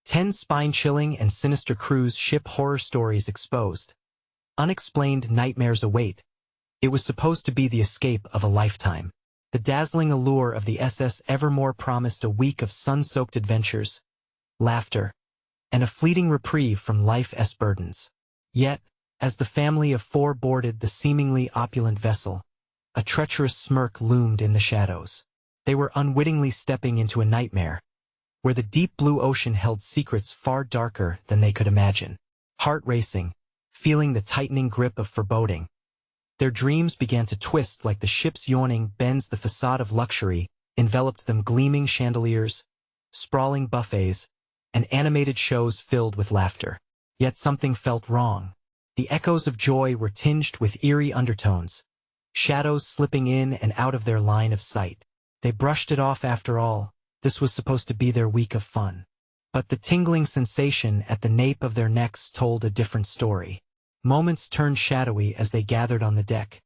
10 spine-chilling and sinister cruise ship horror stories exposed. Unexplained nightmares await. It was supposed to be the escape of a lifetime. The dazzling allure of the SS Evermore promised a week of sun-soaked adventures, laughter, and a fleeting reprieve from life's burdens. Yet, as the family of 4 boarded the seemingly opulent vessel, a treacherous smirk loomed in the shadows. They were unwittingly stepping into a nightmare, where the deep blue ocean held secrets far darker than they could imagine. Heart racing, feeling the tightening grip of foreboding, their dreams began to twist like the ship's yawning bends. The facade of luxury enveloped them, gleaming chandeliers, sprawling buffets, and animated shows filled with laughter. Yet something felt wrong. The echoes of joy were tinged with eerie undertones, shadows slipping in and out of their line of sight. They brushed it off. After all, this was supposed to be their week of fun. But the tingling sensation at the nape of their necks told a different story. Moments turned shadowy as they gathered on the deck,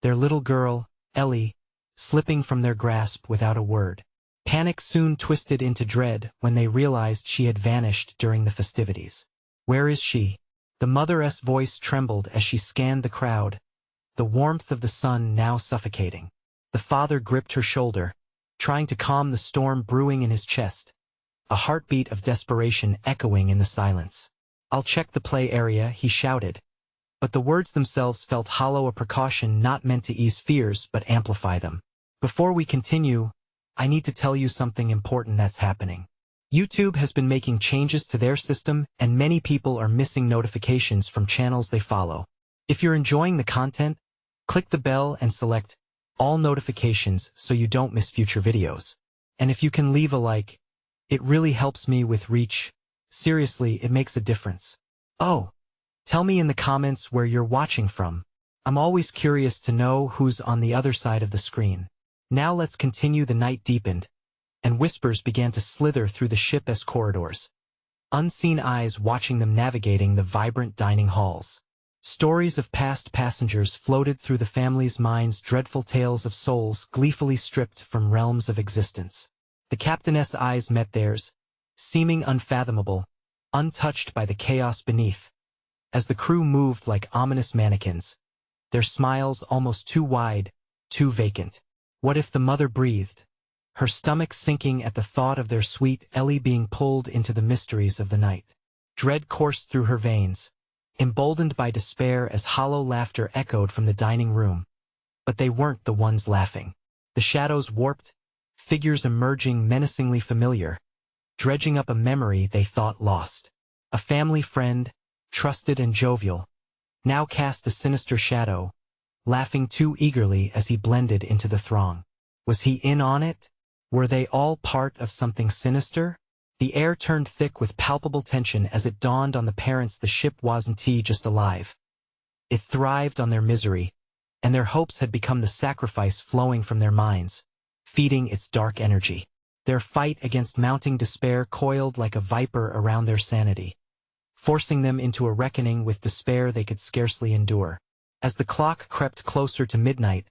their little girl, Ellie, slipping from their grasp without a word. Panic soon twisted into dread when they realized she had vanished during the festivities. "Where is she?" The mother's voice trembled as she scanned the crowd, the warmth of the sun now suffocating. The father gripped her shoulder, trying to calm the storm brewing in his chest, a heartbeat of desperation echoing in the silence. "I'll check the play area," he shouted. But the words themselves felt hollow, a precaution not meant to ease fears but amplify them. "Before we continue, I need to tell you something important that's happening. YouTube has been making changes to their system, and many people are missing notifications from channels they follow. If you're enjoying the content, click the bell and select all notifications so you don't miss future videos. And if you can leave a like, it really helps me with reach. Seriously, it makes a difference. Oh, tell me in the comments where you're watching from. I'm always curious to know who's on the other side of the screen. Now let's continue. The night deepened, and whispers began to slither through the ship's corridors. Unseen eyes watching them navigating the vibrant dining halls. Stories of past passengers floated through the family's minds, dreadful tales of souls gleefully stripped from realms of existence. The captain's eyes met theirs, seeming unfathomable, untouched by the chaos beneath. As the crew moved like ominous mannequins, their smiles almost too wide, too vacant. What if the mother breathed, her stomach sinking at the thought of their sweet Ellie being pulled into the mysteries of the night? Dread coursed through her veins, emboldened by despair as hollow laughter echoed from the dining room. But they weren't the ones laughing. The shadows warped, figures emerging menacingly familiar, dredging up a memory they thought lost. A family friend, trusted and jovial, now cast a sinister shadow, laughing too eagerly as he blended into the throng. Was he in on it? Were they all part of something sinister? The air turned thick with palpable tension as it dawned on the parents the ship wasn't just alive. It thrived on their misery, and their hopes had become the sacrifice flowing from their minds, feeding its dark energy. Their fight against mounting despair coiled like a viper around their sanity, forcing them into a reckoning with despair they could scarcely endure. As the clock crept closer to midnight,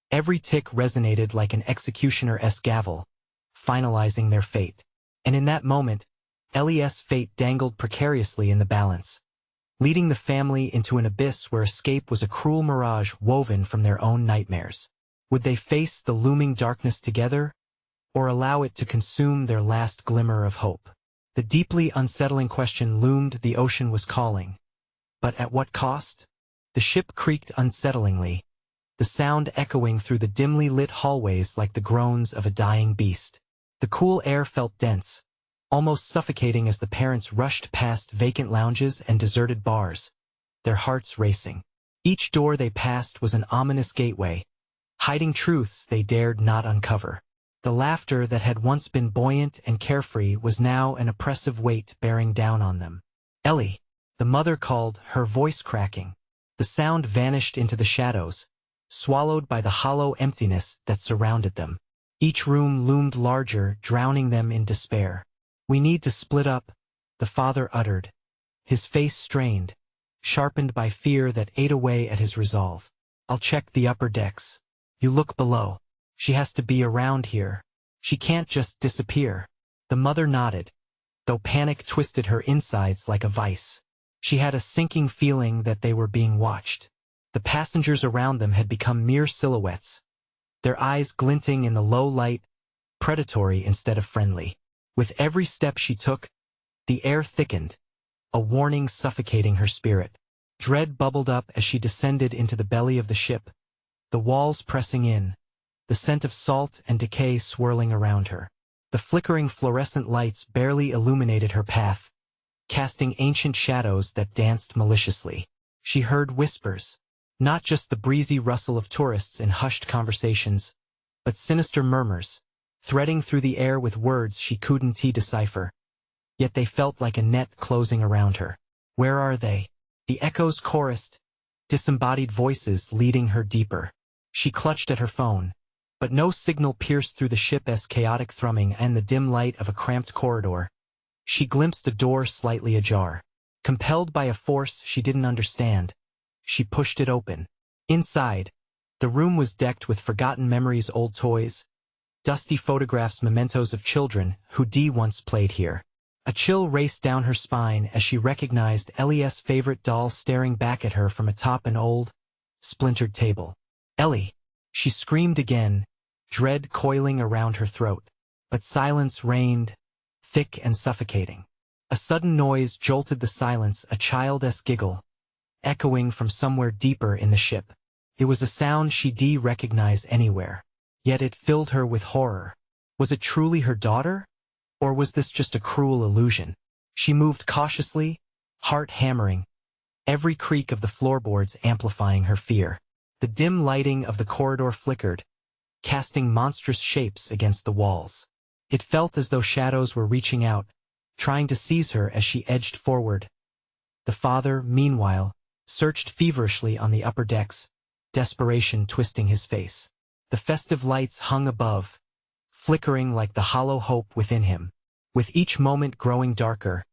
every tick resonated like an executioner's gavel, finalizing their fate. And in that moment, Ellie's fate dangled precariously in the balance, leading the family into an abyss where escape was a cruel mirage woven from their own nightmares. Would they face the looming darkness together, or allow it to consume their last glimmer of hope? The deeply unsettling question loomed. The ocean was calling. But at what cost? The ship creaked unsettlingly, the sound echoing through the dimly lit hallways like the groans of a dying beast. The cool air felt dense, almost suffocating as the parents rushed past vacant lounges and deserted bars, their hearts racing. Each door they passed was an ominous gateway, hiding truths they dared not uncover. The laughter that had once been buoyant and carefree was now an oppressive weight bearing down on them. "Ellie," the mother called, her voice cracking. The sound vanished into the shadows, swallowed by the hollow emptiness that surrounded them. Each room loomed larger, drowning them in despair. "We need to split up," the father uttered, his face strained, sharpened by fear that ate away at his resolve. "I'll check the upper decks. You look below. She has to be around here. She can't just disappear." The mother nodded, though panic twisted her insides like a vice. She had a sinking feeling that they were being watched. The passengers around them had become mere silhouettes, their eyes glinting in the low light, predatory instead of friendly. With every step she took, the air thickened, a warning suffocating her spirit. Dread bubbled up as she descended into the belly of the ship, the walls pressing in, the scent of salt and decay swirling around her. The flickering fluorescent lights barely illuminated her path, casting ancient shadows that danced maliciously. She heard whispers, not just the breezy rustle of tourists in hushed conversations, but sinister murmurs, threading through the air with words she couldn't decipher. Yet they felt like a net closing around her. Where are they? The echoes chorused, disembodied voices leading her deeper. She clutched at her phone, but no signal pierced through the ship's chaotic thrumming and the dim light of a cramped corridor. She glimpsed a door slightly ajar. Compelled by a force she didn't understand, she pushed it open. Inside, the room was decked with forgotten memories, old toys, dusty photographs, mementos of children who once played here. A chill raced down her spine as she recognized Ellie's favorite doll staring back at her from atop an old, splintered table. "Ellie!" She screamed again, dread coiling around her throat. But silence reigned, thick and suffocating. A sudden noise jolted the silence, a child's giggle, echoing from somewhere deeper in the ship. It was a sound she'd recognize anywhere. Yet it filled her with horror. Was it truly her daughter? Or was this just a cruel illusion? She moved cautiously, heart hammering, every creak of the floorboards amplifying her fear. The dim lighting of the corridor flickered, casting monstrous shapes against the walls. It felt as though shadows were reaching out, trying to seize her as she edged forward. The father, meanwhile, searched feverishly on the upper decks, desperation twisting his face. The festive lights hung above, flickering like the hollow hope within him. With each moment growing darker,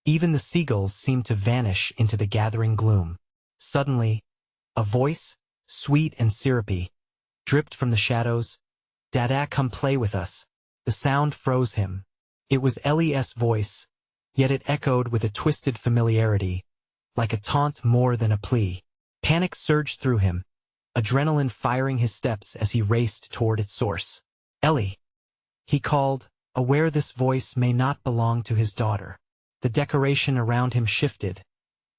even the seagulls seemed to vanish into the gathering gloom. Suddenly, a voice, sweet and syrupy, dripped from the shadows. "Dada, come play with us." The sound froze him. It was Ellie's voice, yet it echoed with a twisted familiarity, like a taunt more than a plea. Panic surged through him, adrenaline firing his steps as he raced toward its source. "Ellie!" he called, aware this voice may not belong to his daughter. The decoration around him shifted,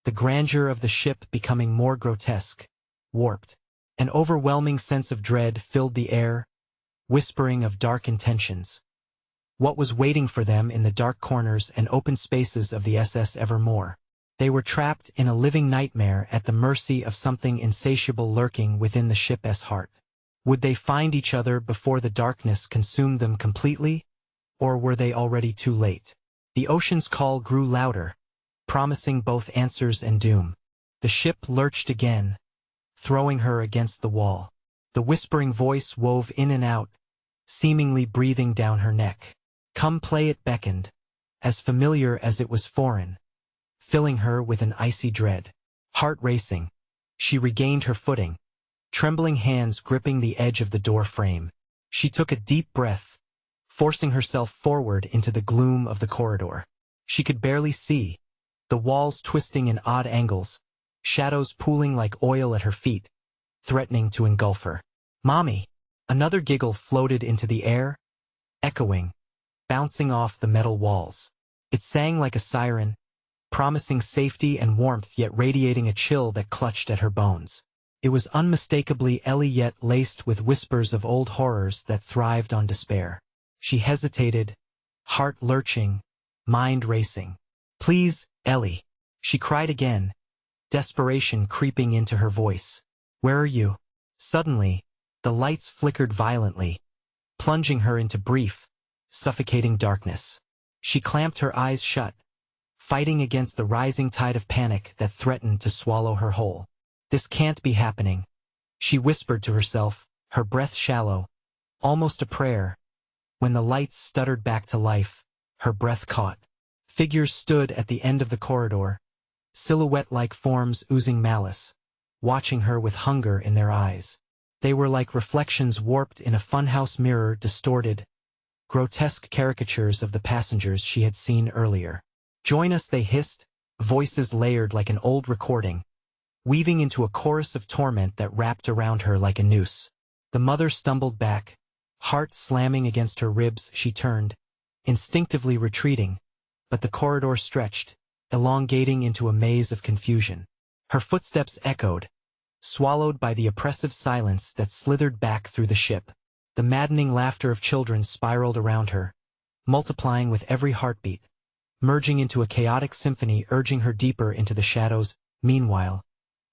the grandeur of the ship becoming more grotesque, warped. An overwhelming sense of dread filled the air, whispering of dark intentions. What was waiting for them in the dark corners and open spaces of the SS Evermore? They were trapped in a living nightmare at the mercy of something insatiable lurking within the ship's heart. Would they find each other before the darkness consumed them completely, or were they already too late? The ocean's call grew louder, promising both answers and doom. The ship lurched again, throwing her against the wall. The whispering voice wove in and out, seemingly breathing down her neck. "Come play," it beckoned, as familiar as it was foreign, filling her with an icy dread. Heart racing, she regained her footing, trembling hands gripping the edge of the door frame. She took a deep breath, forcing herself forward into the gloom of the corridor. She could barely see, the walls twisting in odd angles, shadows pooling like oil at her feet, threatening to engulf her. "Mommy!" Another giggle floated into the air, echoing, bouncing off the metal walls. It sang like a siren, promising safety and warmth yet radiating a chill that clutched at her bones. It was unmistakably Ellie, yet laced with whispers of old horrors that thrived on despair. She hesitated, heart lurching, mind racing. "Please, Ellie," she cried again, desperation creeping into her voice. "Where are you?" Suddenly, the lights flickered violently, plunging her into brief, suffocating darkness. She clamped her eyes shut, fighting against the rising tide of panic that threatened to swallow her whole. "This can't be happening," she whispered to herself, her breath shallow, almost a prayer. When the lights stuttered back to life, her breath caught. Figures stood at the end of the corridor, silhouette-like forms oozing malice, watching her with hunger in their eyes. They were like reflections warped in a funhouse mirror, distorted, grotesque caricatures of the passengers she had seen earlier. "Join us," they hissed, voices layered like an old recording, weaving into a chorus of torment that wrapped around her like a noose. The mother stumbled back, heart slamming against her ribs. She turned, instinctively retreating, but the corridor stretched, elongating into a maze of confusion. Her footsteps echoed, swallowed by the oppressive silence that slithered back through the ship. The maddening laughter of children spiraled around her, multiplying with every heartbeat, merging into a chaotic symphony urging her deeper into the shadows. Meanwhile,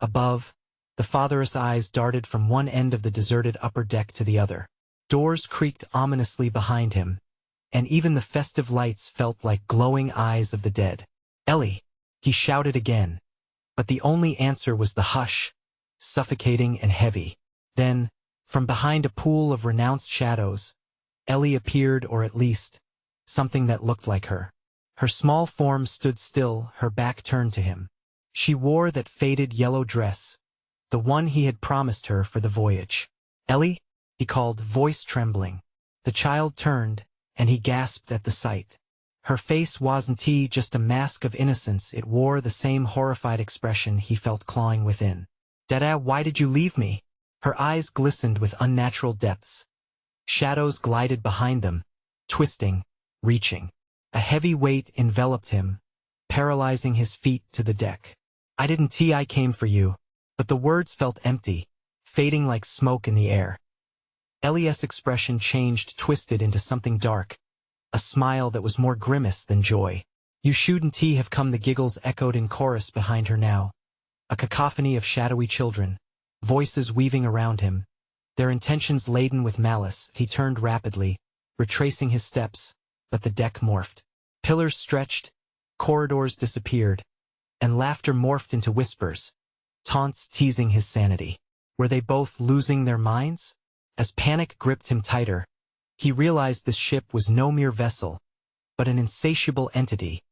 above, the father's eyes darted from one end of the deserted upper deck to the other. Doors creaked ominously behind him, and even the festive lights felt like glowing eyes of the dead. "Ellie!" he shouted again, but the only answer was the hush, suffocating and heavy. Then, from behind a pool of renounced shadows, Ellie appeared, or at least, something that looked like her. Her small form stood still, her back turned to him. She wore that faded yellow dress, the one he had promised her for the voyage. "Ellie?" he called, voice trembling. The child turned, and he gasped at the sight. Her face wasn't just a mask of innocence, it wore the same horrified expression he felt clawing within. "Dada, why did you leave me?" Her eyes glistened with unnatural depths. Shadows glided behind them, twisting, reaching. A heavy weight enveloped him, paralyzing his feet to the deck. I came for you." But the words felt empty, fading like smoke in the air. Ellie's expression changed, twisted into something dark, a smile that was more grimace than joy. "You shouldn't have come," the giggles echoed in chorus behind her now. A cacophony of shadowy children, voices weaving around him, their intentions laden with malice. He turned rapidly, retracing his steps, but the deck morphed. Pillars stretched, corridors disappeared, and laughter morphed into whispers, taunts teasing his sanity. Were they both losing their minds? As panic gripped him tighter, he realized this ship was no mere vessel, but an insatiable entity,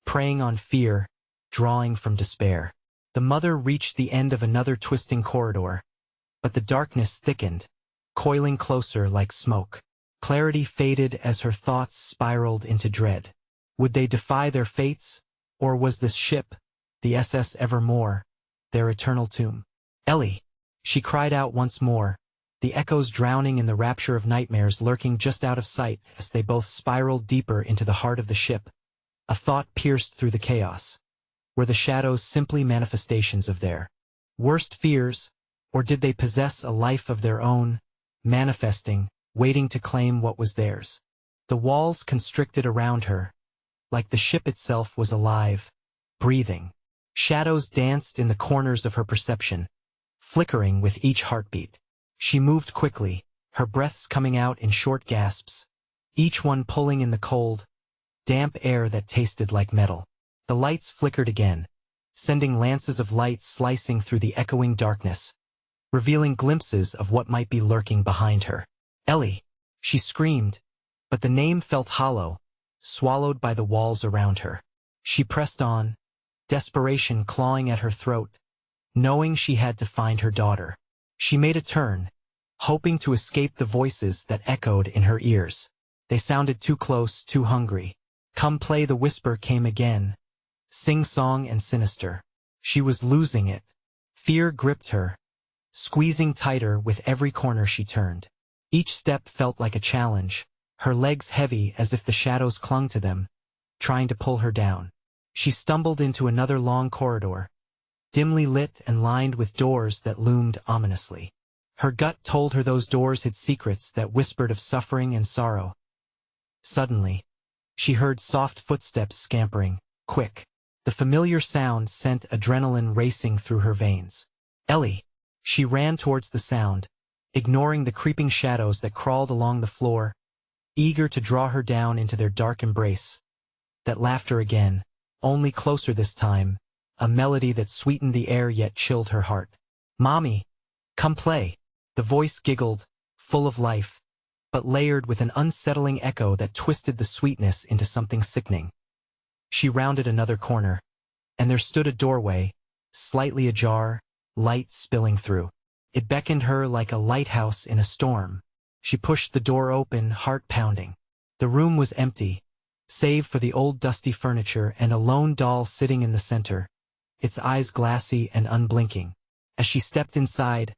preying on fear, drawing from despair. The mother reached the end of another twisting corridor, but the darkness thickened, coiling closer like smoke. Clarity faded as her thoughts spiraled into dread. Would they defy their fates, or was this ship, the SS Evermore, their eternal tomb? "Ellie!" she cried out once more, the echoes drowning in the rapture of nightmares lurking just out of sight as they both spiraled deeper into the heart of the ship. A thought pierced through the chaos. Were the shadows simply manifestations of their worst fears, or did they possess a life of their own, manifesting, waiting to claim what was theirs? The walls constricted around her, like the ship itself was alive, breathing. Shadows danced in the corners of her perception, flickering with each heartbeat. She moved quickly, her breaths coming out in short gasps, each one pulling in the cold, damp air that tasted like metal. The lights flickered again, sending lances of light slicing through the echoing darkness, revealing glimpses of what might be lurking behind her. "Ellie!" she screamed, but the name felt hollow, swallowed by the walls around her. She pressed on, desperation clawing at her throat, knowing she had to find her daughter. She made a turn, hoping to escape the voices that echoed in her ears. They sounded too close, too hungry. "Come play," the whisper came again, sing-song and sinister. She was losing it. Fear gripped her, squeezing tighter with every corner she turned. Each step felt like a challenge, her legs heavy as if the shadows clung to them, trying to pull her down. She stumbled into another long corridor, dimly lit and lined with doors that loomed ominously. Her gut told her those doors hid secrets that whispered of suffering and sorrow. Suddenly, she heard soft footsteps scampering, quick. The familiar sound sent adrenaline racing through her veins. "Ellie!" She ran towards the sound, ignoring the creeping shadows that crawled along the floor, eager to draw her down into their dark embrace. That laughter again, only closer this time, a melody that sweetened the air yet chilled her heart. "Mommy, come play." The voice giggled, full of life, but layered with an unsettling echo that twisted the sweetness into something sickening. She rounded another corner, and there stood a doorway, slightly ajar, light spilling through. It beckoned her like a lighthouse in a storm. She pushed the door open, heart pounding. The room was empty, save for the old dusty furniture and a lone doll sitting in the center, its eyes glassy and unblinking. As she stepped inside,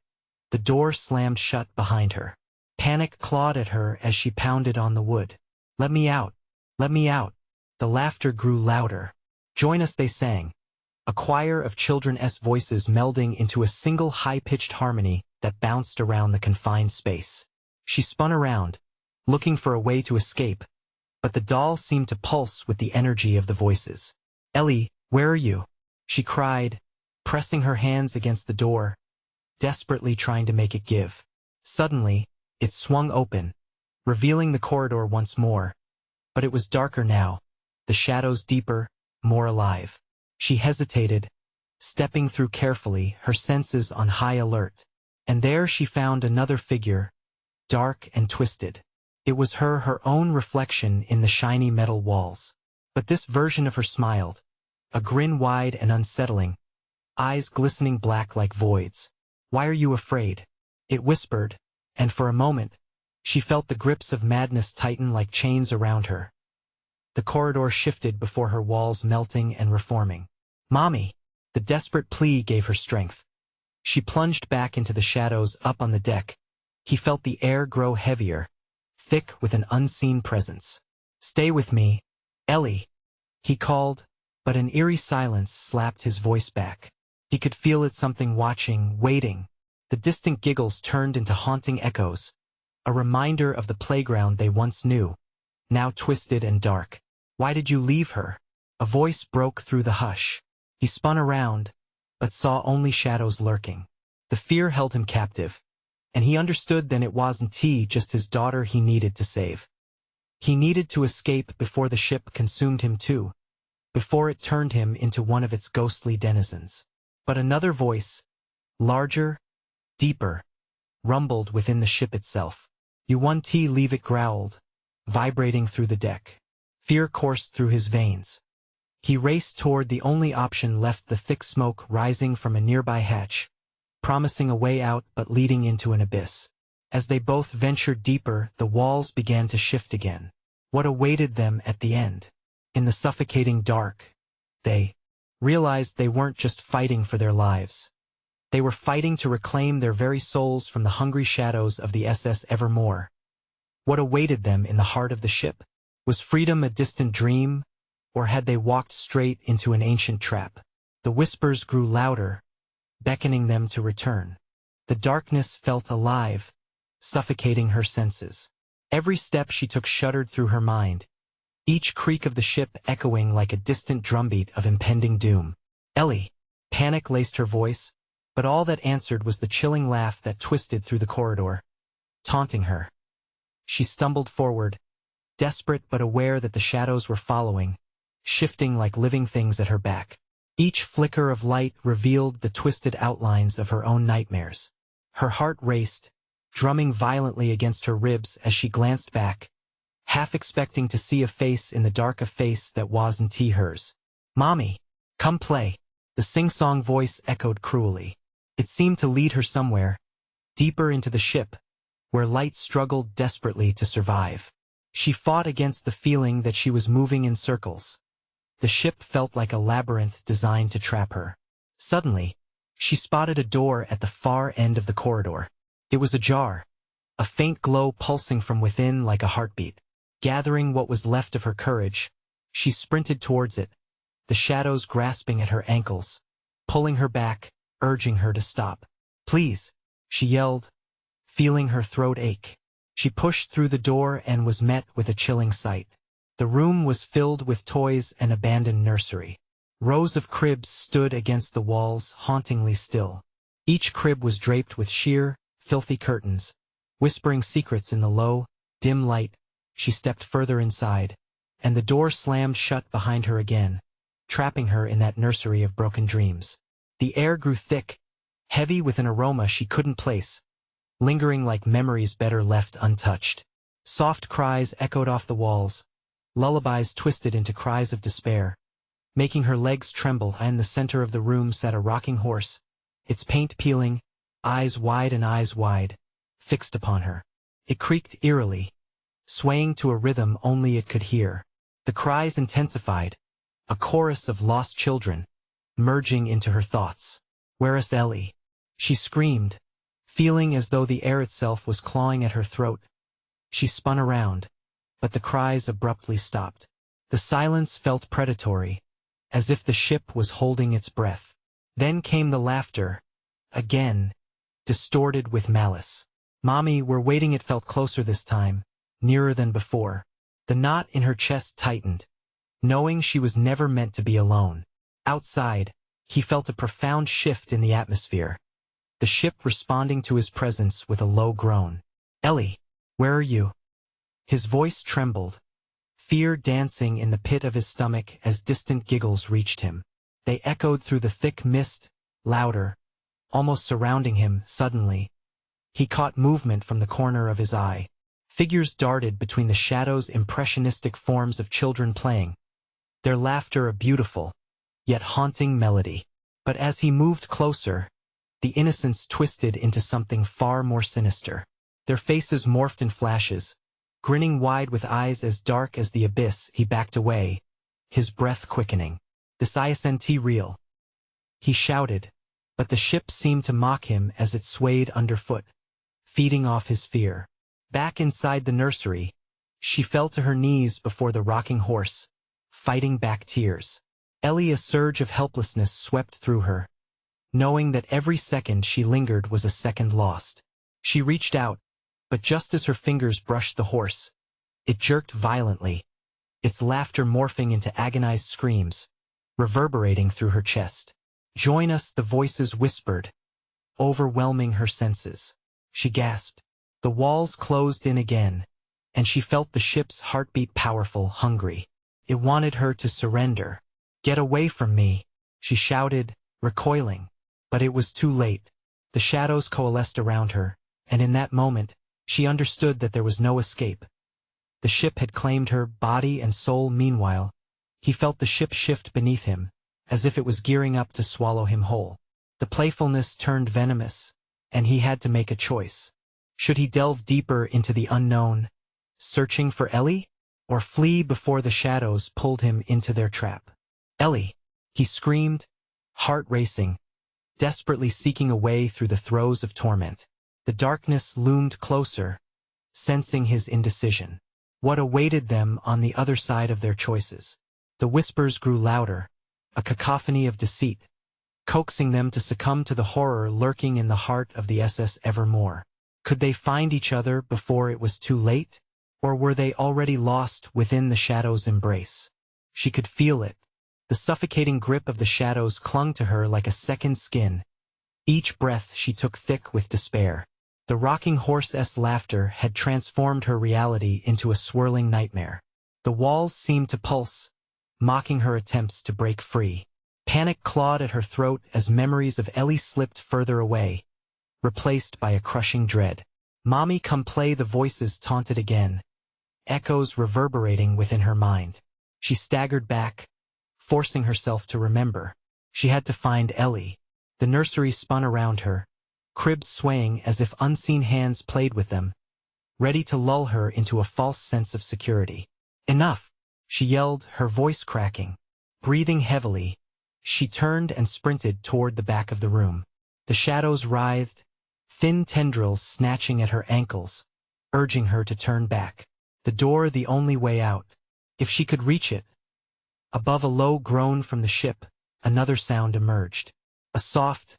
the door slammed shut behind her. Panic clawed at her as she pounded on the wood. "Let me out! Let me out!" The laughter grew louder. "Join us," they sang, a choir of children's voices melding into a single high-pitched harmony that bounced around the confined space. She spun around, looking for a way to escape, but the doll seemed to pulse with the energy of the voices. "Ellie, where are you?" she cried, pressing her hands against the door, desperately trying to make it give. Suddenly, it swung open, revealing the corridor once more, but it was darker now, the shadows deeper, more alive. She hesitated, stepping through carefully, her senses on high alert. And there she found another figure, dark and twisted. It was her own reflection in the shiny metal walls. But this version of her smiled, a grin wide and unsettling, eyes glistening black like voids. "Why are you afraid?" it whispered, and for a moment, she felt the grips of madness tighten like chains around her. The corridor shifted before her walls melting and reforming. "Mommy!" The desperate plea gave her strength. She plunged back into the shadows up on the deck. He felt the air grow heavier, thick with an unseen presence. "Stay with me, Ellie," he called, but an eerie silence slapped his voice back. He could feel it, something watching, waiting. The distant giggles turned into haunting echoes, a reminder of the playground they once knew, now twisted and dark. "Why did you leave her?" A voice broke through the hush. He spun around, but saw only shadows lurking. The fear held him captive, and he understood then it wasn't just his daughter he needed to save. He needed to escape before the ship consumed him too, before it turned him into one of its ghostly denizens. But another voice, larger, deeper, rumbled within the ship itself. "You want to leave," it growled, vibrating through the deck. Fear coursed through his veins. He raced toward the only option left, the thick smoke rising from a nearby hatch, promising a way out but leading into an abyss. As they both ventured deeper, the walls began to shift again. What awaited them at the end? In the suffocating dark, they realized they weren't just fighting for their lives. They were fighting to reclaim their very souls from the hungry shadows of the SS Evermore. What awaited them in the heart of the ship? Was freedom a distant dream, or had they walked straight into an ancient trap? The whispers grew louder, beckoning them to return. The darkness felt alive, suffocating her senses. Every step she took shuddered through her mind, each creak of the ship echoing like a distant drumbeat of impending doom. "Ellie!" Panic laced her voice, but all that answered was the chilling laugh that twisted through the corridor, taunting her. She stumbled forward, desperate but aware that the shadows were following, shifting like living things at her back. Each flicker of light revealed the twisted outlines of her own nightmares. Her heart raced, drumming violently against her ribs as she glanced back, half expecting to see a face in the dark, a face that wasn't hers. "Mommy, come play." The sing-song voice echoed cruelly. It seemed to lead her somewhere, deeper into the ship, where light struggled desperately to survive. She fought against the feeling that she was moving in circles. The ship felt like a labyrinth designed to trap her. Suddenly, she spotted a door at the far end of the corridor. It was ajar, a faint glow pulsing from within like a heartbeat. Gathering what was left of her courage, she sprinted towards it, the shadows grasping at her ankles, pulling her back, urging her to stop. "Please," she yelled, feeling her throat ache. She pushed through the door and was met with a chilling sight. The room was filled with toys and abandoned nursery. Rows of cribs stood against the walls, hauntingly still. Each crib was draped with sheer, filthy curtains, whispering secrets in the low, dim light. She stepped further inside, and the door slammed shut behind her again, trapping her in that nursery of broken dreams. The air grew thick, heavy with an aroma she couldn't place, lingering like memories better left untouched. Soft cries echoed off the walls, lullabies twisted into cries of despair, making her legs tremble. In the center of the room sat a rocking horse, its paint peeling, eyes wide, fixed upon her. It creaked eerily, swaying to a rhythm only it could hear. The cries intensified, a chorus of lost children, merging into her thoughts. "Where is Ellie?" She screamed, feeling as though the air itself was clawing at her throat. She spun around, but the cries abruptly stopped. The silence felt predatory, as if the ship was holding its breath. Then came the laughter, again, distorted with malice. "Mommy, we're waiting." It felt closer this time, nearer than before. The knot in her chest tightened, knowing she was never meant to be alone. Outside, he felt a profound shift in the atmosphere, the ship responding to his presence with a low groan. "Ellie, where are you?" His voice trembled, fear dancing in the pit of his stomach as distant giggles reached him. They echoed through the thick mist, louder, almost surrounding him. Suddenly, he caught movement from the corner of his eye. Figures darted between the shadows, impressionistic forms of children playing, their laughter a beautiful, yet haunting melody. But as he moved closer, the innocence twisted into something far more sinister. Their faces morphed in flashes, grinning wide with eyes as dark as the abyss. He backed away, his breath quickening. "This isn't real," he shouted, but the ship seemed to mock him as it swayed underfoot, feeding off his fear. Back inside the nursery, she fell to her knees before the rocking horse, fighting back tears. Ellie, a surge of helplessness swept through her, knowing that every second she lingered was a second lost. She reached out, but just as her fingers brushed the horse, it jerked violently, its laughter morphing into agonized screams, reverberating through her chest. "Join us," the voices whispered, overwhelming her senses. She gasped. The walls closed in again, and she felt the ship's heartbeat, powerful, hungry. It wanted her to surrender. "Get away from me," she shouted, recoiling. But it was too late. The shadows coalesced around her, and in that moment, she understood that there was no escape. The ship had claimed her, body and soul. Meanwhile, he felt the ship shift beneath him, as if it was gearing up to swallow him whole. The playfulness turned venomous, and he had to make a choice. Should he delve deeper into the unknown, searching for Ellie, or flee before the shadows pulled him into their trap? "Ellie!" he screamed, heart racing, desperately seeking a way through the throes of torment. The darkness loomed closer, sensing his indecision. What awaited them on the other side of their choices? The whispers grew louder, a cacophony of deceit, coaxing them to succumb to the horror lurking in the heart of the SS Evermore. Could they find each other before it was too late? Or were they already lost within the shadow's embrace? She could feel it. The suffocating grip of the shadows clung to her like a second skin. Each breath she took thick with despair. The rocking horse's laughter had transformed her reality into a swirling nightmare. The walls seemed to pulse, mocking her attempts to break free. Panic clawed at her throat as memories of Ellie slipped further away, replaced by a crushing dread. "Mommy, come play," the voices taunted again, echoes reverberating within her mind. She staggered back, forcing herself to remember. She had to find Ellie. The nursery spun around her, cribs swaying as if unseen hands played with them, ready to lull her into a false sense of security. "Enough!" she yelled, her voice cracking. Breathing heavily, she turned and sprinted toward the back of the room. The shadows writhed, thin tendrils snatching at her ankles, urging her to turn back. The door the only way out, if she could reach it. Above a low groan from the ship, another sound emerged. A soft,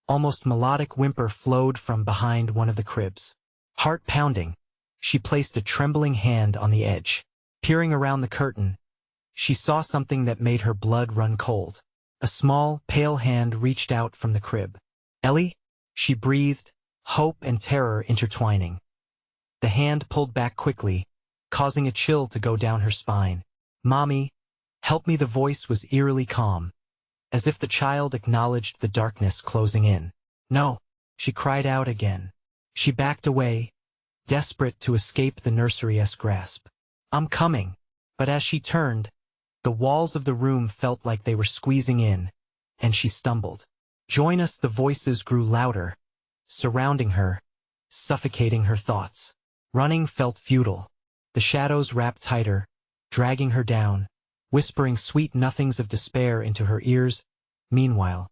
almost melodic whimper flowed from behind one of the cribs. Heart pounding, she placed a trembling hand on the edge. Peering around the curtain, she saw something that made her blood run cold. A small, pale hand reached out from the crib. "Ellie?" she breathed, hope and terror intertwining. The hand pulled back quickly, causing a chill to go down her spine. "Mommy, help me." The voice was eerily calm, as if the child acknowledged the darkness closing in. "No," she cried out again. She backed away, desperate to escape the nursery's grasp. "I'm coming." But as she turned, the walls of the room felt like they were squeezing in, and she stumbled. "Join us." The voices grew louder, surrounding her, suffocating her thoughts. Running felt futile. The shadows wrapped tighter, dragging her down, whispering sweet nothings of despair into her ears. Meanwhile,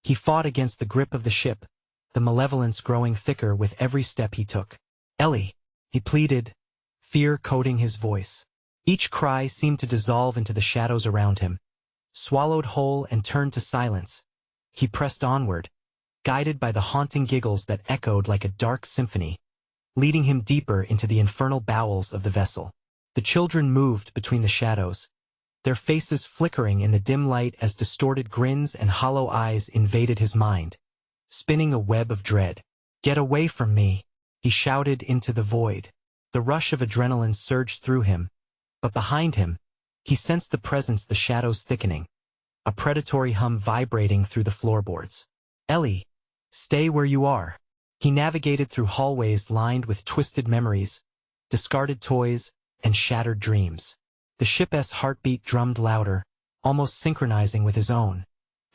he fought against the grip of the ship, the malevolence growing thicker with every step he took. "Ellie," he pleaded, fear coating his voice. Each cry seemed to dissolve into the shadows around him. Swallowed whole and turned to silence, he pressed onward, guided by the haunting giggles that echoed like a dark symphony, leading him deeper into the infernal bowels of the vessel. The children moved between the shadows, their faces flickering in the dim light as distorted grins and hollow eyes invaded his mind, spinning a web of dread. "Get away from me," he shouted into the void. The rush of adrenaline surged through him, but behind him, he sensed the presence, the shadows thickening, a predatory hum vibrating through the floorboards. "Ellie, stay where you are." He navigated through hallways lined with twisted memories, discarded toys, and shattered dreams. The ship's heartbeat drummed louder, almost synchronizing with his own.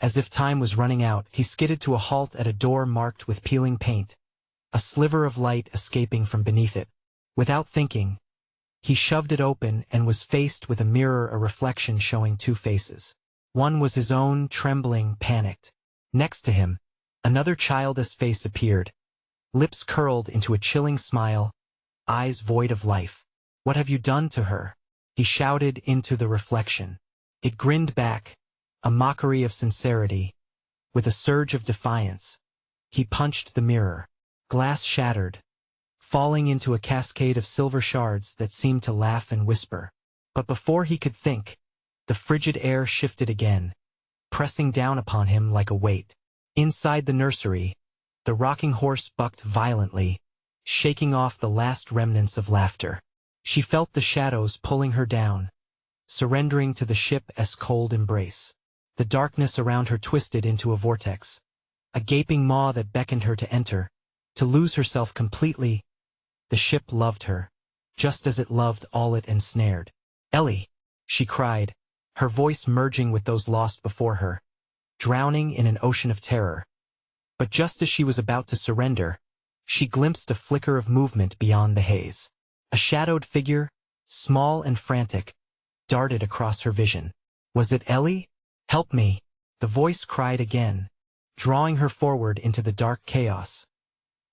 As if time was running out, he skidded to a halt at a door marked with peeling paint, a sliver of light escaping from beneath it. Without thinking, he shoved it open and was faced with a mirror, a reflection showing two faces. One was his own, trembling, panicked. Next to him, another childish face appeared, lips curled into a chilling smile, eyes void of life. "What have you done to her?" he shouted into the reflection. It grinned back, a mockery of sincerity. With a surge of defiance, he punched the mirror. Glass shattered, falling into a cascade of silver shards that seemed to laugh and whisper. But before he could think, the frigid air shifted again, pressing down upon him like a weight. Inside the nursery, the rocking horse bucked violently, shaking off the last remnants of laughter. She felt the shadows pulling her down, surrendering to the ship's cold embrace. The darkness around her twisted into a vortex, a gaping maw that beckoned her to enter, to lose herself completely. The ship loved her, just as it loved all it ensnared. "Ellie," she cried, her voice merging with those lost before her, drowning in an ocean of terror. But just as she was about to surrender, she glimpsed a flicker of movement beyond the haze. A shadowed figure, small and frantic, darted across her vision. Was it Ellie? "Help me," the voice cried again, drawing her forward into the dark chaos.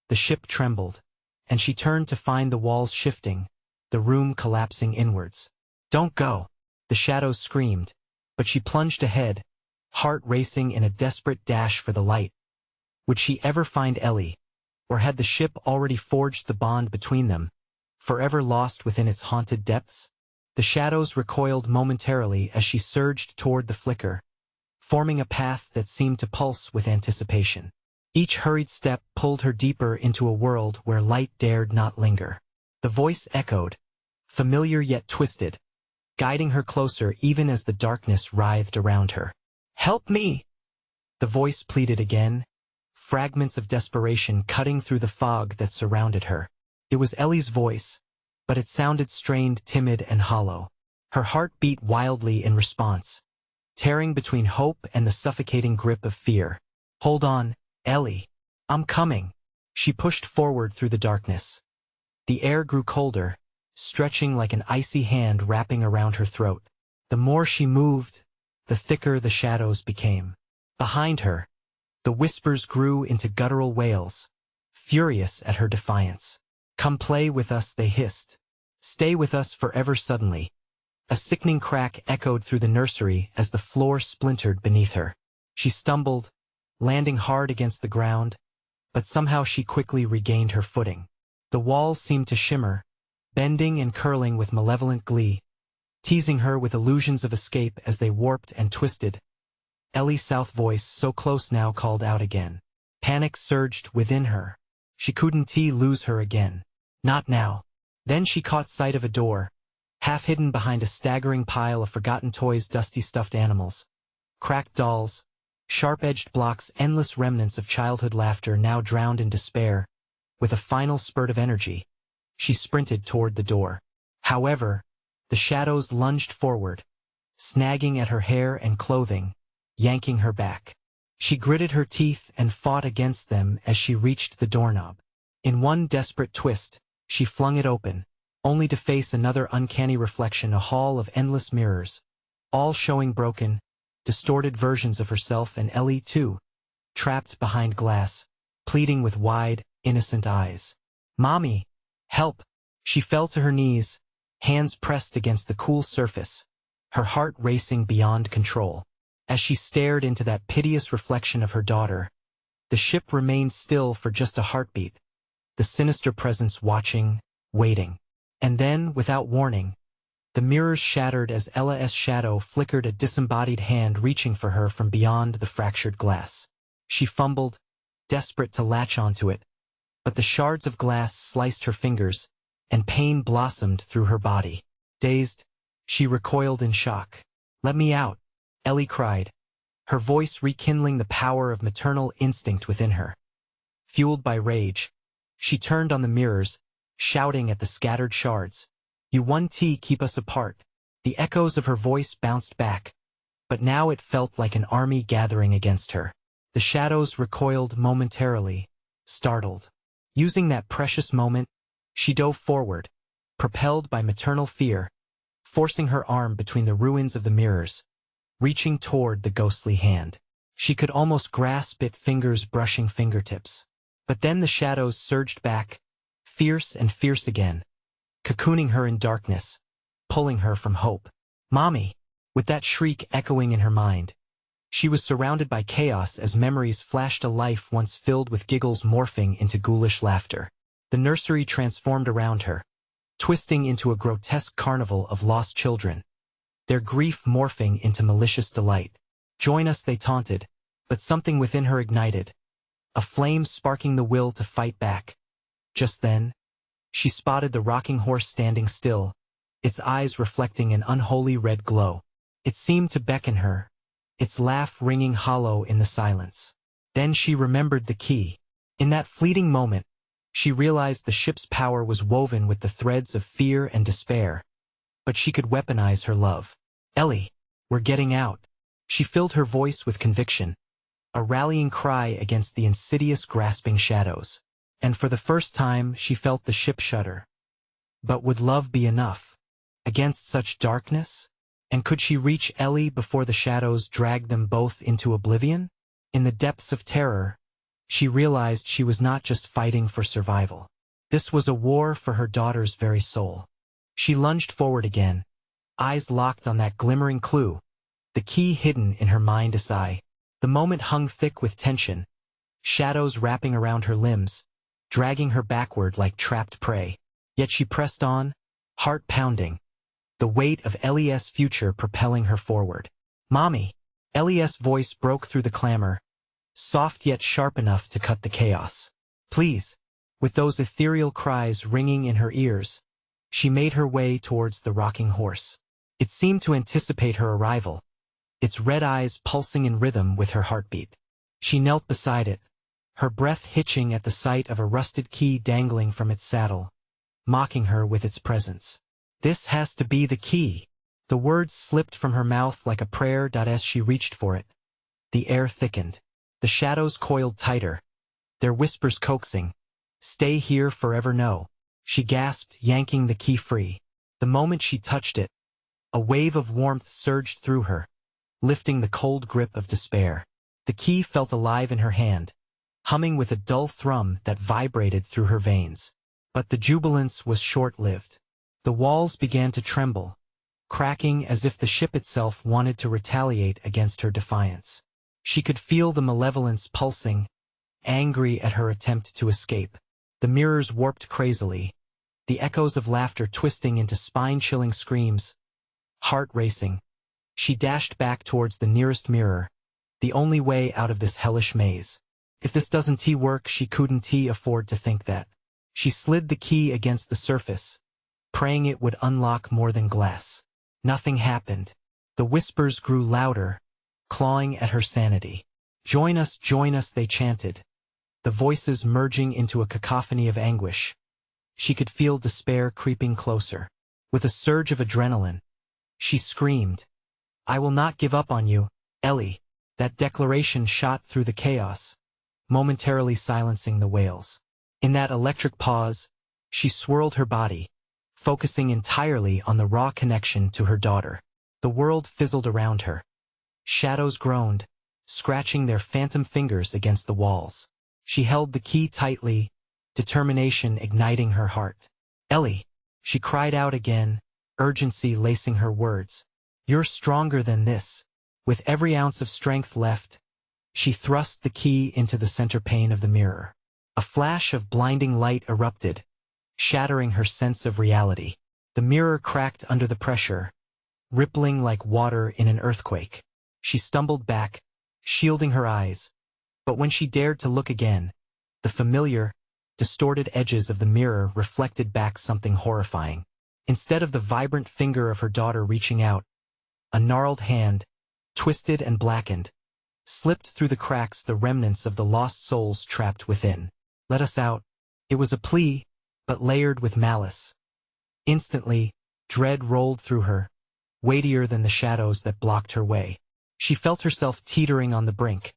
The ship trembled, and she turned to find the walls shifting, the room collapsing inwards. "Don't go," the shadows screamed, but she plunged ahead, heart racing in a desperate dash for the light. Would she ever find Ellie, or had the ship already forged the bond between them, forever lost within its haunted depths? The shadows recoiled momentarily as she surged toward the flicker, forming a path that seemed to pulse with anticipation. Each hurried step pulled her deeper into a world where light dared not linger. The voice echoed, familiar yet twisted, guiding her closer even as the darkness writhed around her. "Help me!" the voice pleaded again, fragments of desperation cutting through the fog that surrounded her. It was Ellie's voice, but it sounded strained, timid, and hollow. Her heart beat wildly in response, tearing between hope and the suffocating grip of fear. "Hold on, Ellie. I'm coming." She pushed forward through the darkness. The air grew colder, stretching like an icy hand wrapping around her throat. The more she moved, the thicker the shadows became. Behind her, the whispers grew into guttural wails, furious at her defiance. "Come play with us," they hissed. "Stay with us forever." Suddenly, a sickening crack echoed through the nursery as the floor splintered beneath her. She stumbled, landing hard against the ground, but somehow she quickly regained her footing. The walls seemed to shimmer, bending and curling with malevolent glee, teasing her with illusions of escape as they warped and twisted. Ellie's south voice, so close now, called out again. Panic surged within her. She couldn't lose her again. Not now. Then she caught sight of a door, half hidden behind a staggering pile of forgotten toys, dusty stuffed animals, cracked dolls, sharp-edged blocks, endless remnants of childhood laughter now drowned in despair. With a final spurt of energy, she sprinted toward the door. However, the shadows lunged forward, snagging at her hair and clothing, yanking her back. She gritted her teeth and fought against them as she reached the doorknob. In one desperate twist, she flung it open, only to face another uncanny reflection, a hall of endless mirrors, all showing broken, distorted versions of herself, and Ellie too, trapped behind glass, pleading with wide, innocent eyes. "Mommy! Help!" She fell to her knees, hands pressed against the cool surface, her heart racing beyond control. As she stared into that piteous reflection of her daughter, the ship remained still for just a heartbeat, the sinister presence watching, waiting. And then, without warning, the mirrors shattered as Ella's shadow flickered, a disembodied hand reaching for her from beyond the fractured glass. She fumbled, desperate to latch onto it, but the shards of glass sliced her fingers, and pain blossomed through her body. Dazed, she recoiled in shock. "Let me out," Ellie cried, her voice rekindling the power of maternal instinct within her. Fueled by rage, she turned on the mirrors, shouting at the scattered shards, "You 1T, keep us apart." The echoes of her voice bounced back, but now it felt like an army gathering against her. The shadows recoiled momentarily, startled. Using that precious moment, she dove forward, propelled by maternal fear, forcing her arm between the ruins of the mirrors, reaching toward the ghostly hand. She could almost grasp it, fingers brushing fingertips. But then the shadows surged back, fierce and fierce again, cocooning her in darkness, pulling her from hope. "Mommy!" With that shriek echoing in her mind, she was surrounded by chaos as memories flashed, a life once filled with giggles morphing into ghoulish laughter. The nursery transformed around her, twisting into a grotesque carnival of lost children, their grief morphing into malicious delight. "Join us," they taunted, but something within her ignited, a flame sparking the will to fight back. Just then, she spotted the rocking horse standing still, its eyes reflecting an unholy red glow. It seemed to beckon her, its laugh ringing hollow in the silence. Then she remembered the key. In that fleeting moment, she realized the ship's power was woven with the threads of fear and despair, but she could weaponize her love. "Ellie, we're getting out." She filled her voice with conviction, a rallying cry against the insidious grasping shadows. And for the first time she felt the ship shudder. But would love be enough against such darkness? And could she reach Ellie before the shadows dragged them both into oblivion? In the depths of terror, she realized she was not just fighting for survival. This was a war for her daughter's very soul. She lunged forward again, eyes locked on that glimmering clue, the key hidden in her mind's eye. The moment hung thick with tension, shadows wrapping around her limbs, dragging her backward like trapped prey. Yet she pressed on, heart pounding, the weight of Ellie's future propelling her forward. "Mommy!" Ellie's voice broke through the clamor, soft yet sharp enough to cut the chaos. "Please!" With those ethereal cries ringing in her ears, she made her way towards the rocking horse. It seemed to anticipate her arrival, its red eyes pulsing in rhythm with her heartbeat. She knelt beside it, her breath hitching at the sight of a rusted key dangling from its saddle, mocking her with its presence. "This has to be the key." The words slipped from her mouth like a prayer. As she reached for it, the air thickened. The shadows coiled tighter, their whispers coaxing, "Stay here forever." "No." She gasped, yanking the key free. The moment she touched it, a wave of warmth surged through her, lifting the cold grip of despair. The key felt alive in her hand, humming with a dull thrum that vibrated through her veins. But the jubilance was short-lived. The walls began to tremble, cracking as if the ship itself wanted to retaliate against her defiance. She could feel the malevolence pulsing, angry at her attempt to escape. The mirrors warped crazily, the echoes of laughter twisting into spine-chilling screams. Heart racing, she dashed back towards the nearest mirror, the only way out of this hellish maze. If this doesn't work, she couldn't afford to think that. She slid the key against the surface, praying it would unlock more than glass. Nothing happened. The whispers grew louder, clawing at her sanity. Join us," they chanted, the voices merging into a cacophony of anguish. She could feel despair creeping closer. With a surge of adrenaline, she screamed, "I will not give up on you, Ellie." That declaration shot through the chaos, momentarily silencing the wails. In that electric pause, she swirled her body, focusing entirely on the raw connection to her daughter. The world fizzled around her. Shadows groaned, scratching their phantom fingers against the walls. She held the key tightly, determination igniting her heart. "Ellie," she cried out again, urgency lacing her words. "You're stronger than this." With every ounce of strength left, she thrust the key into the center pane of the mirror. A flash of blinding light erupted, shattering her sense of reality. The mirror cracked under the pressure, rippling like water in an earthquake. She stumbled back, shielding her eyes, but when she dared to look again, the familiar, distorted edges of the mirror reflected back something horrifying. Instead of the vibrant finger of her daughter reaching out, a gnarled hand, twisted and blackened, slipped through the cracks, the remnants of the lost souls trapped within. "Let us out." It was a plea, but layered with malice. Instantly, dread rolled through her, weightier than the shadows that blocked her way. She felt herself teetering on the brink,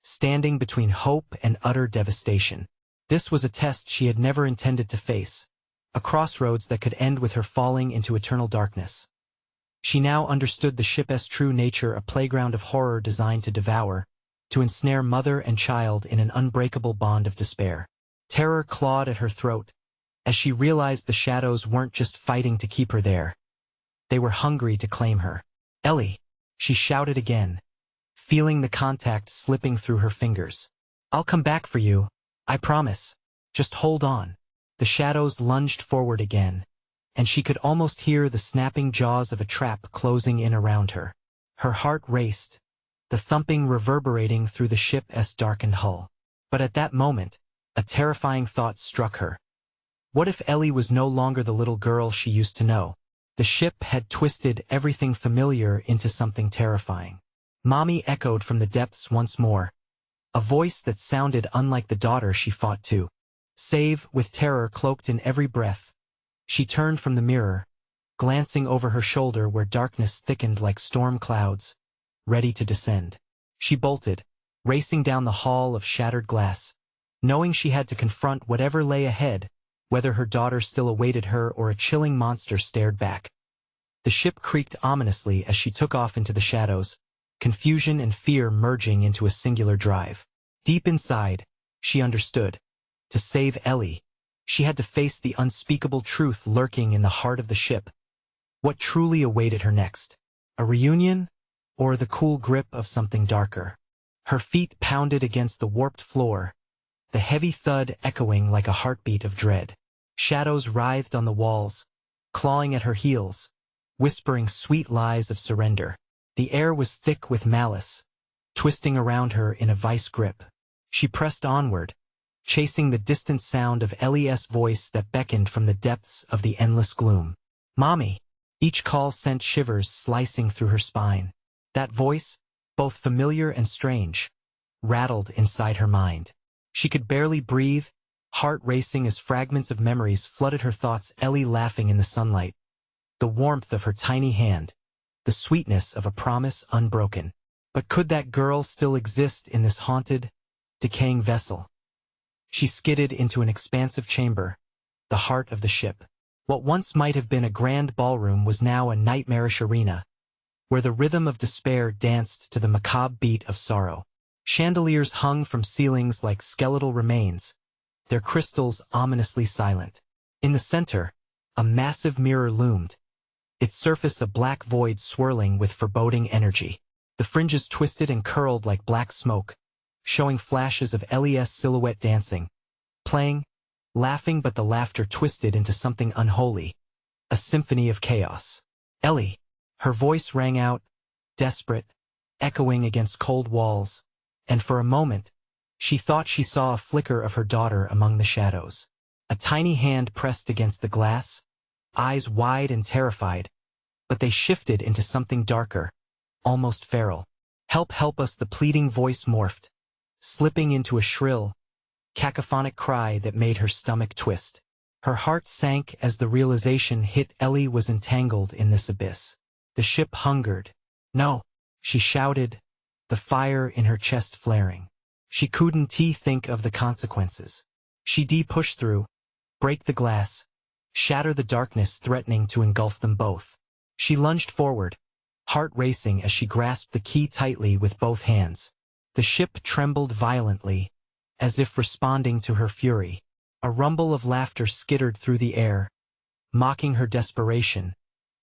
standing between hope and utter devastation. This was a test she had never intended to face, a crossroads that could end with her falling into eternal darkness. She now understood the ship's true nature, a playground of horror designed to devour, to ensnare mother and child in an unbreakable bond of despair. Terror clawed at her throat, as she realized the shadows weren't just fighting to keep her there. They were hungry to claim her. "Ellie," she shouted again, feeling the contact slipping through her fingers. "I'll come back for you, I promise. Just hold on." The shadows lunged forward again, and she could almost hear the snapping jaws of a trap closing in around her. Her heart raced, the thumping reverberating through the ship's darkened hull. But at that moment, a terrifying thought struck her. What if Ellie was no longer the little girl she used to know? The ship had twisted everything familiar into something terrifying. "Mommy," echoed from the depths once more, a voice that sounded unlike the daughter she fought to. Save, with terror cloaked in every breath, she turned from the mirror, glancing over her shoulder where darkness thickened like storm clouds, ready to descend. She bolted, racing down the hall of shattered glass, knowing she had to confront whatever lay ahead, whether her daughter still awaited her or a chilling monster stared back. The ship creaked ominously as she took off into the shadows, confusion and fear merging into a singular drive. Deep inside, she understood. To save Ellie, she had to face the unspeakable truth lurking in the heart of the ship. What truly awaited her next? A reunion, or the cool grip of something darker? Her feet pounded against the warped floor, the heavy thud echoing like a heartbeat of dread. Shadows writhed on the walls, clawing at her heels, whispering sweet lies of surrender. The air was thick with malice, twisting around her in a vice grip. She pressed onward, chasing the distant sound of Ellie's voice that beckoned from the depths of the endless gloom. "Mommy!" Each call sent shivers slicing through her spine. That voice, both familiar and strange, rattled inside her mind. She could barely breathe, heart racing as fragments of memories flooded her thoughts. Ellie laughing in the sunlight, the warmth of her tiny hand, the sweetness of a promise unbroken. But could that girl still exist in this haunted, decaying vessel? She skidded into an expansive chamber, the heart of the ship. What once might have been a grand ballroom was now a nightmarish arena, where the rhythm of despair danced to the macabre beat of sorrow. Chandeliers hung from ceilings like skeletal remains, their crystals ominously silent. In the center, a massive mirror loomed, its surface a black void swirling with foreboding energy. The fringes twisted and curled like black smoke, showing flashes of Ellie's silhouette dancing, playing, laughing, but the laughter twisted into something unholy, a symphony of chaos. "Ellie!" Her voice rang out, desperate, echoing against cold walls, and for a moment, she thought she saw a flicker of her daughter among the shadows. A tiny hand pressed against the glass, eyes wide and terrified, but they shifted into something darker, almost feral. Help us," the pleading voice morphed, slipping into a shrill, cacophonic cry that made her stomach twist. Her heart sank as the realization hit. Ellie was entangled in this abyss. The ship hungered. "No," she shouted, the fire in her chest flaring. She couldn't think of the consequences. She pushed through, break the glass, shatter the darkness threatening to engulf them both. She lunged forward, heart racing as she grasped the key tightly with both hands. The ship trembled violently, as if responding to her fury. A rumble of laughter skittered through the air, mocking her desperation,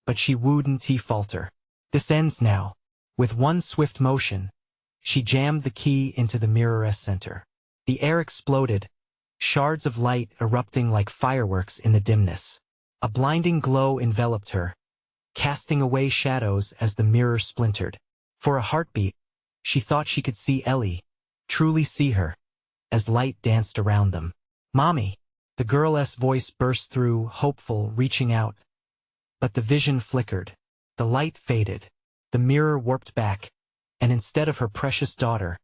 but she wouldn't falter. This ends now. With one swift motion, she jammed the key into the mirror's center. The air exploded, shards of light erupting like fireworks in the dimness. A blinding glow enveloped her, casting away shadows as the mirror splintered. For a heartbeat, she thought she could see Ellie, truly see her, as light danced around them. "Mommy!" The girl's voice burst through, hopeful, reaching out. But the vision flickered. The light faded. The mirror warped back, and instead of her precious daughter,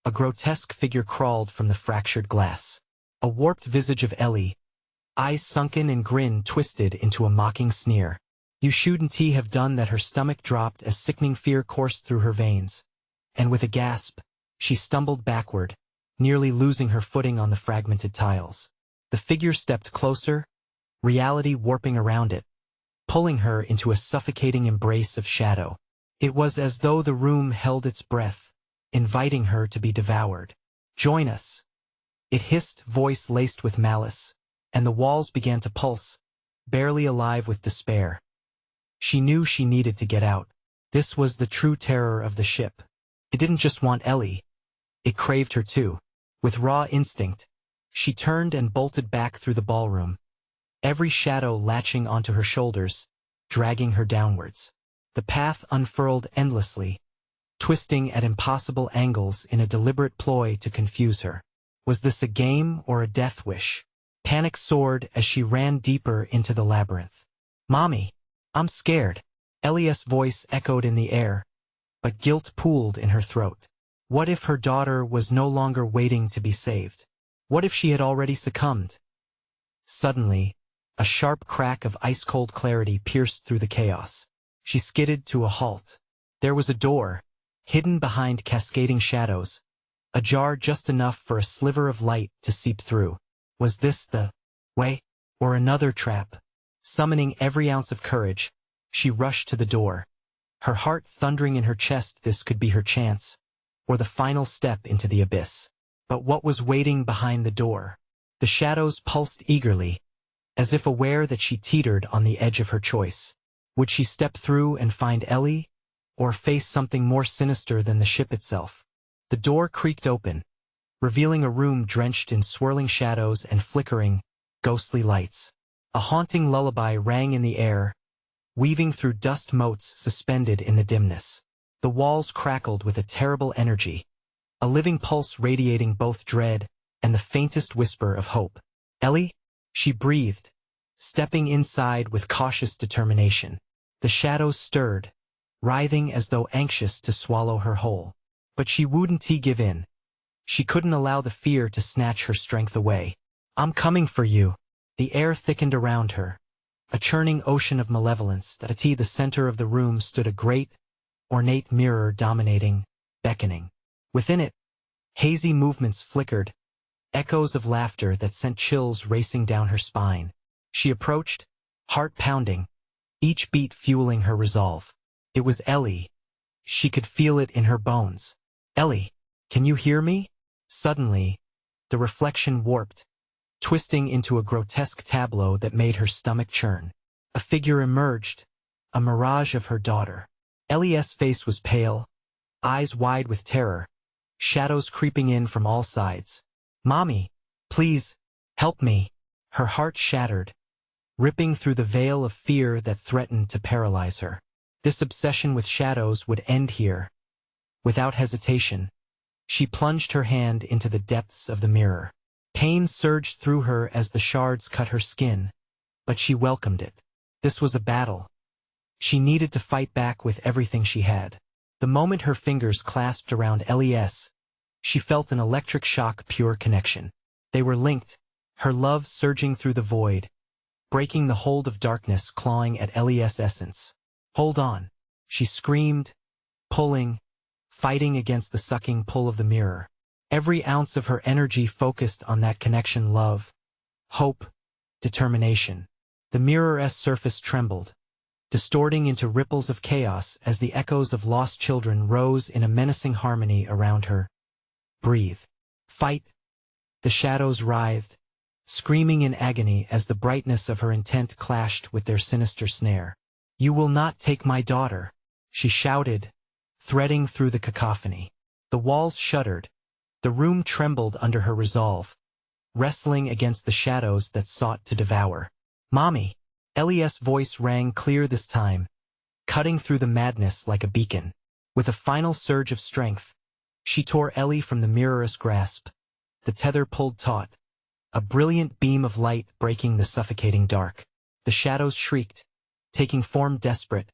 a grotesque figure crawled from the fractured glass. A warped visage of Ellie, eyes sunken and grin twisted into a mocking sneer. You shouldn't have done that. Her stomach dropped as sickening fear coursed through her veins, and with a gasp, she stumbled backward, nearly losing her footing on the fragmented tiles. The figure stepped closer, reality warping around it, pulling her into a suffocating embrace of shadow. It was as though the room held its breath, inviting her to be devoured. "Join us," it hissed, voice laced with malice, and the walls began to pulse, barely alive with despair. She knew she needed to get out. This was the true terror of the ship. It didn't just want Ellie. It craved her too. With raw instinct, she turned and bolted back through the ballroom, every shadow latching onto her shoulders, dragging her downwards. The path unfurled endlessly, twisting at impossible angles in a deliberate ploy to confuse her. Was this a game or a death wish? Panic soared as she ran deeper into the labyrinth. "Mommy, I'm scared." Ellie's voice echoed in the air, but guilt pooled in her throat. What if her daughter was no longer waiting to be saved? What if she had already succumbed? Suddenly, a sharp crack of ice-cold clarity pierced through the chaos. She skidded to a halt. There was a door, hidden behind cascading shadows, ajar just enough for a sliver of light to seep through. Was this the way, or another trap? Summoning every ounce of courage, she rushed to the door, her heart thundering in her chest. This could be her chance, or the final step into the abyss. But what was waiting behind the door? The shadows pulsed eagerly, as if aware that she teetered on the edge of her choice. Would she step through and find Ellie, or face something more sinister than the ship itself? The door creaked open, revealing a room drenched in swirling shadows and flickering, ghostly lights. A haunting lullaby rang in the air, weaving through dust motes suspended in the dimness. The walls crackled with a terrible energy, a living pulse radiating both dread and the faintest whisper of hope. "Ellie?" she breathed, stepping inside with cautious determination. The shadows stirred, writhing as though anxious to swallow her whole. But she wouldn't give in. She couldn't allow the fear to snatch her strength away. "I'm coming for you." The air thickened around her, a churning ocean of malevolence. At the center of the room stood a great, ornate mirror dominating, beckoning. Within it, hazy movements flickered, echoes of laughter that sent chills racing down her spine. She approached, heart pounding, each beat fueling her resolve. It was Ellie. She could feel it in her bones. "Ellie, can you hear me?" Suddenly, the reflection warped, twisting into a grotesque tableau that made her stomach churn. A figure emerged, a mirage of her daughter. Ellie's face was pale, eyes wide with terror, shadows creeping in from all sides. "Mommy, please, help me." Her heart shattered, ripping through the veil of fear that threatened to paralyze her. This obsession with shadows would end here. Without hesitation, she plunged her hand into the depths of the mirror. Pain surged through her as the shards cut her skin, but she welcomed it. This was a battle. She needed to fight back with everything she had. The moment her fingers clasped around Ellie's, she felt an electric shock, pure connection. They were linked, her love surging through the void, breaking the hold of darkness clawing at Ellie's essence. "Hold on," she screamed, pulling, fighting against the sucking pull of the mirror. Every ounce of her energy focused on that connection, love, hope, determination. The mirror's surface trembled, distorting into ripples of chaos as the echoes of lost children rose in a menacing harmony around her. Breathe. Fight. The shadows writhed, screaming in agony as the brightness of her intent clashed with their sinister snare. You will not take my daughter, she shouted, threading through the cacophony. The walls shuddered, the room trembled under her resolve, wrestling against the shadows that sought to devour. Mommy! Ellie's voice rang clear this time, cutting through the madness like a beacon. With a final surge of strength, she tore Ellie from the mirror's grasp. The tether pulled taut, a brilliant beam of light breaking the suffocating dark. The shadows shrieked, taking form desperate,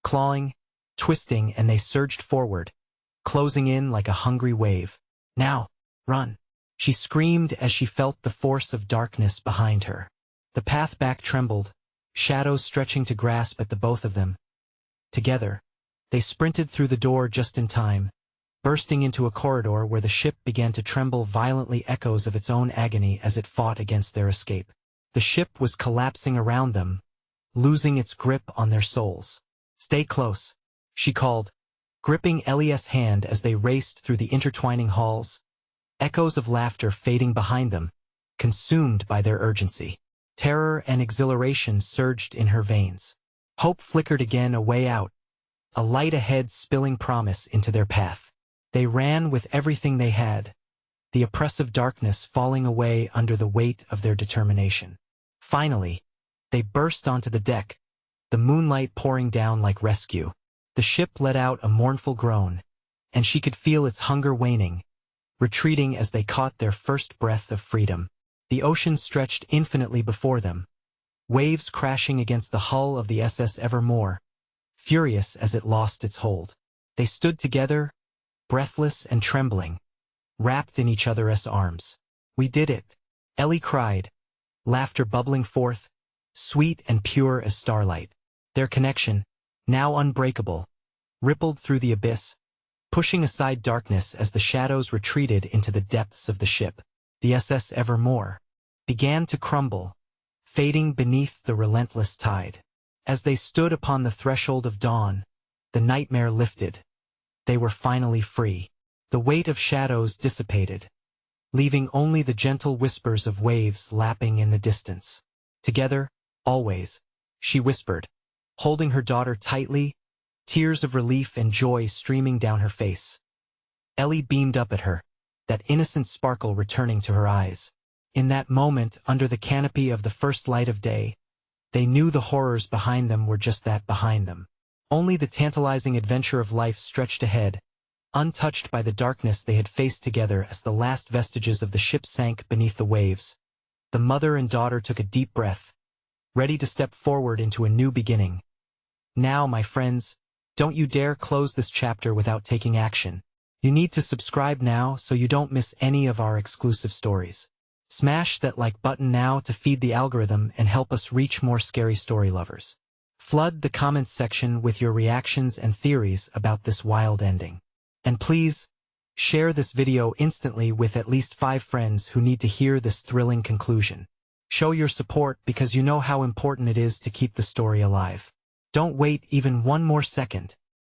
clawing, twisting, and they surged forward, closing in like a hungry wave. Now, run! She screamed as she felt the force of darkness behind her. The path back trembled, shadows stretching to grasp at the both of them. Together, they sprinted through the door just in time, bursting into a corridor where the ship began to tremble violently, echoes of its own agony as it fought against their escape. The ship was collapsing around them, losing its grip on their souls. Stay close, she called, gripping Ellie's hand as they raced through the intertwining halls, echoes of laughter fading behind them, consumed by their urgency. Terror and exhilaration surged in her veins. Hope flickered again, a way out, a light ahead spilling promise into their path. They ran with everything they had, the oppressive darkness falling away under the weight of their determination. Finally, they burst onto the deck, the moonlight pouring down like rescue. The ship let out a mournful groan, and she could feel its hunger waning, retreating as they caught their first breath of freedom. The ocean stretched infinitely before them, waves crashing against the hull of the SS Evermore, furious as it lost its hold. They stood together, breathless and trembling, wrapped in each other's arms. We did it, Ellie cried, laughter bubbling forth, sweet and pure as starlight. Their connection, now unbreakable, rippled through the abyss, pushing aside darkness as the shadows retreated into the depths of the ship. The SS Evermore began to crumble, fading beneath the relentless tide. As they stood upon the threshold of dawn, the nightmare lifted. They were finally free. The weight of shadows dissipated, leaving only the gentle whispers of waves lapping in the distance. Together, always, she whispered, holding her daughter tightly, tears of relief and joy streaming down her face. Ellie beamed up at her, that innocent sparkle returning to her eyes. In that moment, under the canopy of the first light of day, they knew the horrors behind them were just that, behind them. Only the tantalizing adventure of life stretched ahead, untouched by the darkness they had faced together. As the last vestiges of the ship sank beneath the waves, the mother and daughter took a deep breath, ready to step forward into a new beginning. Now, my friends, don't you dare close this chapter without taking action. You need to subscribe now so you don't miss any of our exclusive stories. Smash that like button now to feed the algorithm and help us reach more scary story lovers. Flood the comments section with your reactions and theories about this wild ending. And please, share this video instantly with at least 5 friends who need to hear this thrilling conclusion. Show your support because you know how important it is to keep the story alive. Don't wait even one more second.